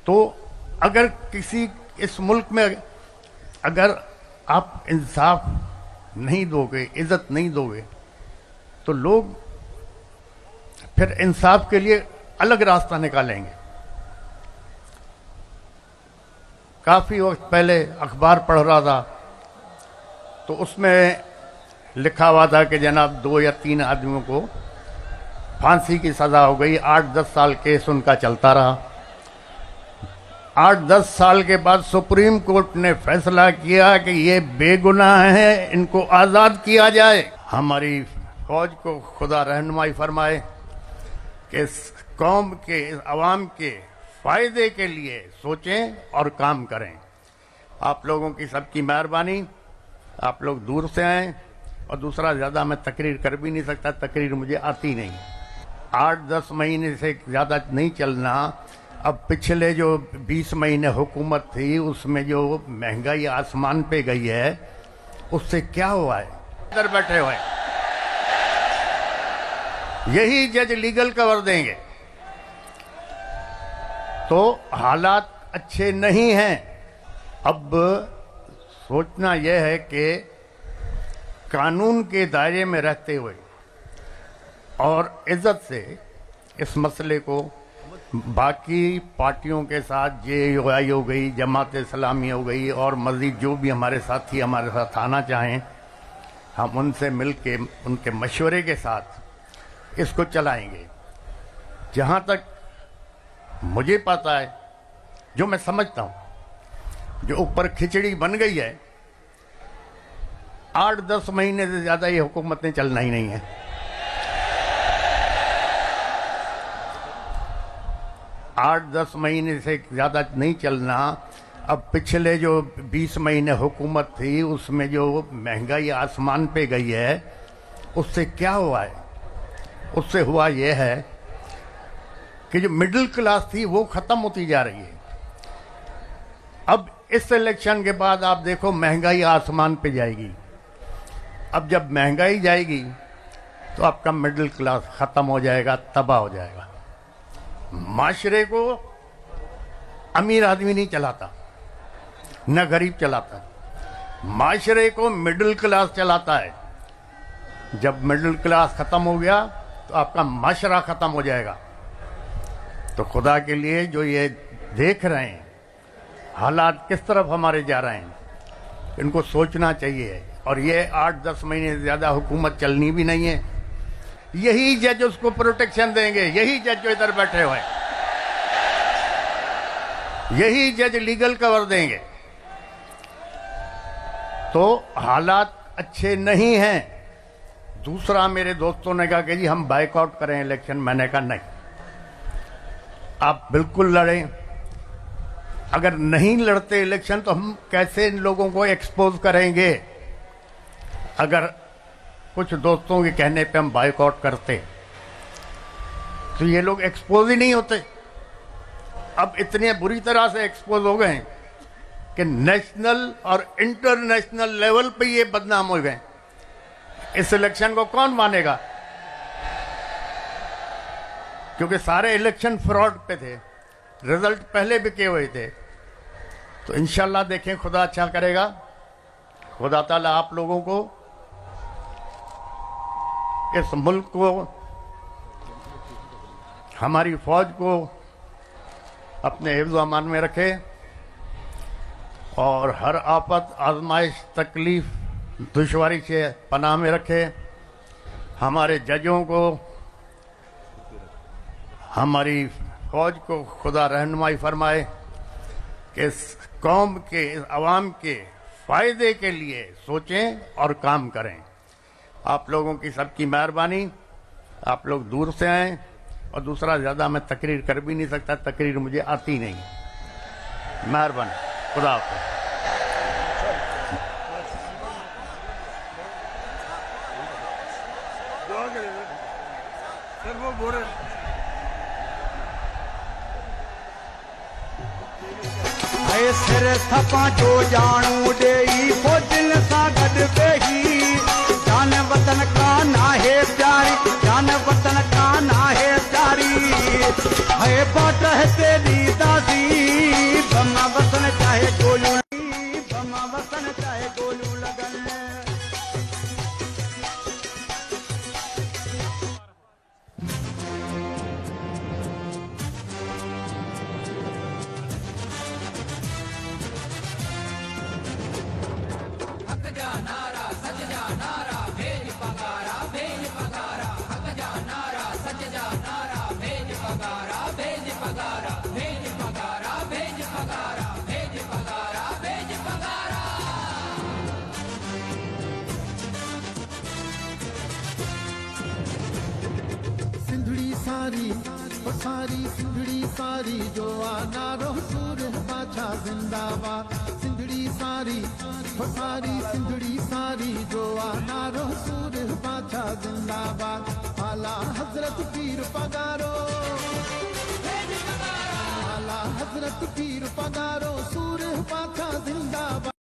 तो अगर किसी इस मुल्क में अगर आप इंसाफ नहीं दोगे, इज्जत नहीं दोगे, तो लोग फिर इंसाफ के लिए अलग रास्ता निकालेंगे। काफी वक्त पहले अखबार पढ़ रहा था तो उसमें लिखा हुआ था कि जनाब 2 या 3 आदमियों को फांसी की सजा हो गई। 8-10 साल केस उनका चलता रहा। 8-10 साल के बाद सुप्रीम कोर्ट ने फैसला किया कि ये बेगुनाह हैं, इनको आज़ाद किया जाए। हमारी फौज को खुदा रहनुमाई फरमाए कि इस कौम के, इस अवाम के फायदे के लिए सोचें और काम करें। आप लोगों की सबकी मेहरबानी। आप लोग दूर से आए और दूसरा ज़्यादा मैं तकरीर कर भी नहीं सकता, तकरीर मुझे आती नहीं। 8-10 महीने से ज़्यादा नहीं चलना। अब पिछले जो 20 महीने हुकूमत थी उसमें जो महंगाई आसमान पे गई है उससे क्या हुआ है? इधर बैठे हुए यही जज लीगल कवर देंगे। तो हालात अच्छे नहीं हैं। अब सोचना यह है कि कानून के दायरे में रहते हुए और इज्जत से इस मसले को बाकी पार्टियों के साथ JUI हो गई, जमात इस्लामी हो गई और मज़ीद जो भी हमारे साथी हमारे साथ आना चाहें, हम उनसे मिलके उनके मशवरे के साथ इसको चलाएंगे। जहाँ तक मुझे पता है, जो मैं समझता हूँ, जो ऊपर खिचड़ी बन गई है, 8-10 महीने से ज़्यादा ये हुकूमत ने चलना ही नहीं है। 8-10 महीने से ज़्यादा नहीं चलना। अब पिछले जो 20 महीने हुकूमत थी उसमें जो महंगाई आसमान पे गई है उससे क्या हुआ है? उससे हुआ ये है कि जो मिडिल क्लास थी वो ख़त्म होती जा रही है। अब इस इलेक्शन के बाद आप देखो महंगाई आसमान पे जाएगी। अब जब महंगाई जाएगी तो आपका मिडिल क्लास ख़त्म हो जाएगा, तबाह हो जाएगा। माशरे को अमीर आदमी नहीं चलाता, न गरीब चलाता, माशरे को मिडिल क्लास चलाता है। जब मिडिल क्लास ख़त्म हो गया तो आपका माशरा ख़त्म हो जाएगा। तो खुदा के लिए जो ये देख रहे हैं हालात किस तरफ हमारे जा रहे हैं, इनको सोचना चाहिए। और ये 8-10 महीने से ज़्यादा हुकूमत चलनी भी नहीं है। यही जज उसको प्रोटेक्शन देंगे, यही जज जो इधर बैठे हुए, यही जज लीगल कवर देंगे। तो हालात अच्छे नहीं हैं। दूसरा, मेरे दोस्तों ने कहा कि जी हम बाइकआउट करें इलेक्शन। मैंने कहा नहीं, आप बिल्कुल लड़ें। अगर नहीं लड़ते इलेक्शन तो हम कैसे इन लोगों को एक्सपोज करेंगे? अगर कुछ दोस्तों के कहने पे हम बाइकआउट करते तो ये लोग एक्सपोज ही नहीं होते। अब इतने बुरी तरह से एक्सपोज हो गए कि नेशनल और इंटरनेशनल लेवल पे ये बदनाम हो गए। इस इलेक्शन को कौन मानेगा? क्योंकि सारे इलेक्शन फ्रॉड पे थे, रिजल्ट पहले बिके हुए थे। तो इंशाल्लाह देखें, खुदा अच्छा करेगा। खुदा ताला आप लोगों को, इस मुल्क को, हमारी फौज को अपने हिफ्ज़ अमान में रखे और हर आफत, आजमाइश, तकलीफ, दुश्वारी से पनाह में रखे। हमारे जजों को, हमारी फौज को खुदा रहनुमाई फरमाए कि इस कौम के, इस अवाम के फायदे के लिए सोचें और काम करें। आप लोगों की सबकी मेहरबानी। आप लोग दूर से आए और दूसरा, ज़्यादा मैं तकरीर कर भी नहीं सकता, तकरीर मुझे आती नहीं। मेहरबानी। खुदा हाफ़िज़। सिर थपा जो जानू डेई फौजन सा गड बेही। जान वतन का नाहे प्यारी, जान वतन का नाहे प्यारी। है बाट है तेरी दासी। बमा वसन चाहे गोलू बमा वसन चाहे गोलू लगन सिंधड़ी सारी ओ सारी सिंधड़ी सारी जो आना रोसूर बाछा जिंदाबाद सिंधड़ी सारी ओ सारी सिंधड़ी सारी जो आना रोसूर बाछा जिंदाबाद आला हजरत पीर पगारो आला हजरत पीर पगारो